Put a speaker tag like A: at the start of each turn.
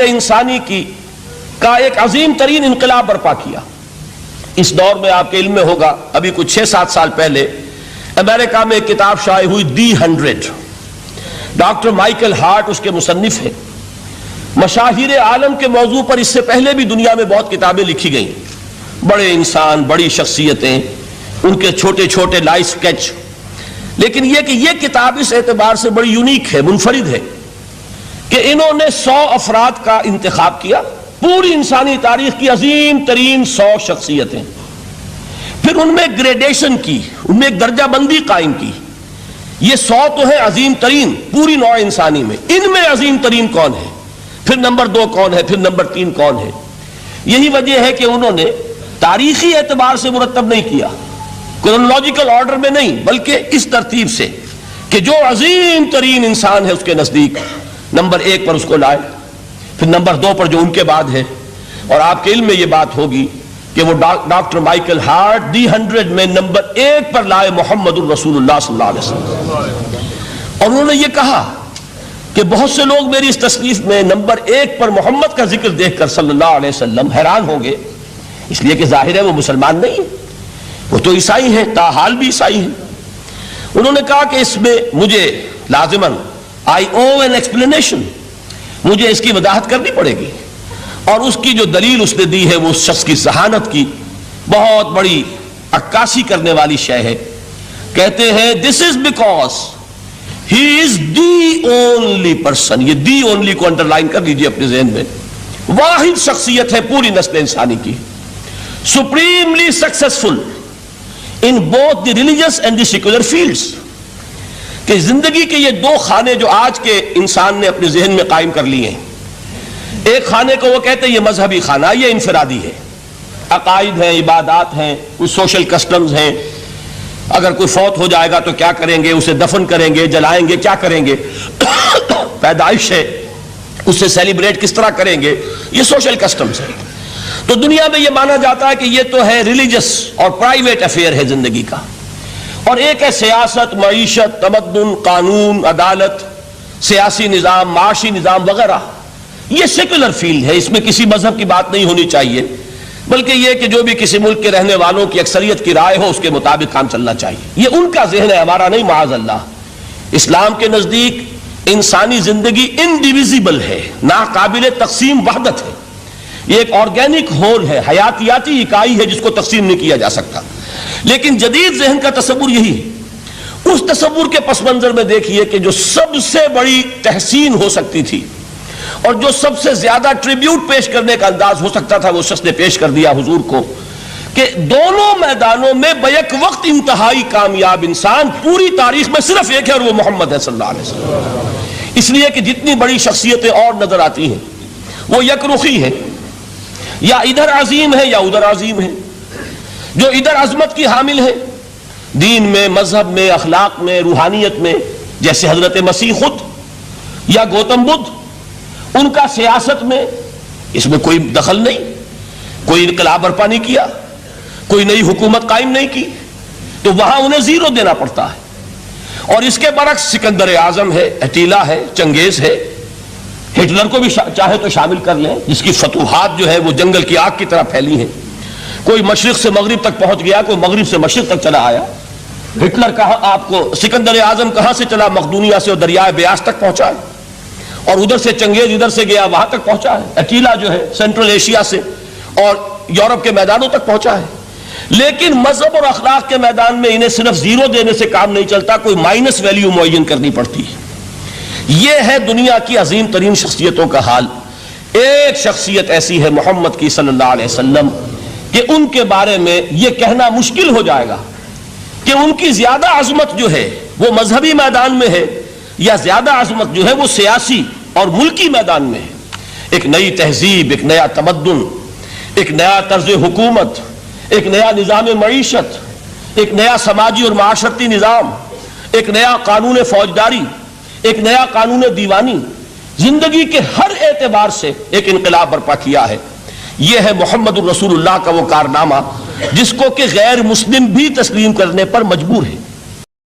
A: انسانی کا ایک عظیم ترین انقلاب برپا کیا۔ اس دور میں آپ کے علم میں ہوگا، ابھی کچھ 6-7 سال پہلے امریکہ میں ایک کتاب شائع ہوئی، دی 100۔ ڈاکٹر مائیکل ہارٹ اس کے مصنف ہیں۔ مشاہیر عالم کے موضوع پر اس سے پہلے بھی دنیا میں بہت کتابیں لکھی گئیں، بڑے انسان، بڑی شخصیتیں، ان کے چھوٹے چھوٹے لائف سکیچ، لیکن یہ کتاب اس اعتبار سے بڑی یونیک ہے، منفرد ہے کہ انہوں نے 100 افراد کا انتخاب کیا، پوری انسانی تاریخ کی عظیم ترین 100 شخصیتیں، پھر ان میں گریڈیشن کی، ان میں ایک درجہ بندی قائم کی۔ یہ 100 تو ہے عظیم ترین پوری نوع انسانی میں، ان میں عظیم ترین کون ہے، پھر نمبر 2 کون ہے، پھر نمبر 3 کون ہے۔ یہی وجہ ہے کہ انہوں نے تاریخی اعتبار سے مرتب نہیں کیا، کرونالوجیکل آرڈر میں نہیں، بلکہ اس ترتیب سے کہ جو عظیم ترین انسان ہے اس کے نزدیک نمبر 1 پر اس کو لائے، پھر نمبر 2 پر جو ان کے بعد ہے۔ اور آپ کے علم میں یہ بات ہوگی کہ وہ ڈاکٹر مائیکل ہارٹ دی 100 میں نمبر 1 پر لائے محمد الرسول اللہ صلی اللہ علیہ وسلم۔ اور انہوں نے یہ کہا کہ بہت سے لوگ میری اس تصنیف میں نمبر 1 پر محمد کا ذکر دیکھ کر صلی اللہ علیہ وسلم حیران ہوں گے، اس لیے کہ ظاہر ہے وہ مسلمان نہیں ہیں، وہ تو عیسائی ہیں، تاحال بھی عیسائی ہیں۔ انہوں نے کہا کہ اس میں مجھے لازماً I owe an explanation، مجھے اس کی وضاحت کرنی پڑے گی، اور اس کی جو دلیل اس نے دی ہے وہ اس شخص کی ذہانت کی بہت بڑی عکاسی کرنے والی شے ہے۔ کہتے ہیں this is because he is the only person، یہ the only کو انڈرلائن کر لیجئے اپنے ذہن میں، واحد شخصیت ہے پوری نسل انسانی کی، supremely successful in both the religious and the secular fields، کہ زندگی کے یہ 2 خانے جو آج کے انسان نے اپنے ذہن میں قائم کر لیے ہیں، ایک خانے کو وہ کہتے ہیں یہ مذہبی خانہ، یہ انفرادی ہے، عقائد ہیں، عبادات ہیں، کچھ سوشل کسٹمز ہیں، اگر کوئی فوت ہو جائے گا تو کیا کریں گے، اسے دفن کریں گے، جلائیں گے، کیا کریں گے، پیدائش ہے اسے سیلیبریٹ کس طرح کریں گے، یہ سوشل کسٹمز ہیں۔ تو دنیا میں یہ مانا جاتا ہے کہ یہ تو ہے ریلیجس اور پرائیویٹ افیئر ہے زندگی کا، اور ایک ہے سیاست، معیشت، تمدن، قانون، عدالت، سیاسی نظام، معاشی نظام وغیرہ، یہ سیکولر فیلڈ ہے، اس میں کسی مذہب کی بات نہیں ہونی چاہیے، بلکہ یہ کہ جو بھی کسی ملک کے رہنے والوں کی اکثریت کی رائے ہو اس کے مطابق کام چلنا چاہیے۔ یہ ان کا ذہن ہے، ہمارا نہیں، معاذ اللہ۔ اسلام کے نزدیک انسانی زندگی انڈیویزیبل ہے، ناقابل تقسیم وحدت ہے، یہ ایک آرگینک ہول ہے، حیاتیاتی اکائی ہے جس کو تقسیم نہیں کیا جا سکتا۔ لیکن جدید ذہن کا تصور یہی ہے۔ اس تصور کے پس منظر میں دیکھیے کہ جو سب سے بڑی تحسین ہو سکتی تھی اور جو سب سے زیادہ ٹریبیوٹ پیش کرنے کا انداز ہو سکتا تھا وہ شخص نے پیش کر دیا حضور کو، کہ دونوں میدانوں میں بیک وقت انتہائی کامیاب انسان پوری تاریخ میں صرف ایک ہے، اور وہ محمد ہے صلی اللہ علیہ وسلم۔ اس لیے کہ جتنی بڑی شخصیتیں اور نظر آتی ہیں وہ یک رخی ہے، یا ادھر عظیم ہے یا ادھر عظیم ہے۔ جو ادھر عظمت کی حامل ہے دین میں، مذہب میں، اخلاق میں، روحانیت میں، جیسے حضرت مسیح خود یا گوتم بدھ، ان کا سیاست میں اس میں کوئی دخل نہیں، کوئی انقلاب برپا نہیں کیا، کوئی نئی حکومت قائم نہیں کی، تو وہاں انہیں 0 دینا پڑتا ہے۔ اور اس کے برعکس سکندر اعظم ہے، اٹیلا ہے، چنگیز ہے، ہٹلر کو بھی چاہے تو شامل کر لیں، جس کی فتوحات جو ہے وہ جنگل کی آگ کی طرح پھیلی ہیں۔ کوئی مشرق سے مغرب تک پہنچ گیا، کوئی مغرب سے مشرق تک چلا آیا۔ ہٹلر کہاں آپ کو سکندر اعظم کہاں سے چلا، مقدونیہ سے اور دریائے بیاس تک پہنچا ہے، اور ادھر سے چنگیز ادھر سے گیا وہاں تک پہنچا ہے۔ اٹیلا جو ہے سینٹرل ایشیا سے اور یورپ کے میدانوں تک پہنچا ہے۔ لیکن مذہب اور اخلاق کے میدان میں انہیں صرف 0 دینے سے کام نہیں چلتا، کوئی مائنس ویلیو معین کرنی پڑتی ہے۔ یہ ہے دنیا کی عظیم ترین شخصیتوں کا حال۔ ایک شخصیت ایسی ہے محمد کی صلی اللہ علیہ وسلم کہ ان کے بارے میں یہ کہنا مشکل ہو جائے گا کہ ان کی زیادہ عظمت جو ہے وہ مذہبی میدان میں ہے یا زیادہ عظمت جو ہے وہ سیاسی اور ملکی میدان میں ہے۔ ایک نئی تہذیب، ایک نیا تمدن، ایک نیا طرز حکومت، ایک نیا نظام معیشت، ایک نیا سماجی اور معاشرتی نظام، ایک نیا قانون فوجداری، ایک نیا قانون دیوانی، زندگی کے ہر اعتبار سے ایک انقلاب برپا کیا ہے۔ یہ ہے محمد الرسول اللہ کا وہ کارنامہ جس کو کہ غیر مسلم بھی تسلیم کرنے پر مجبور ہے۔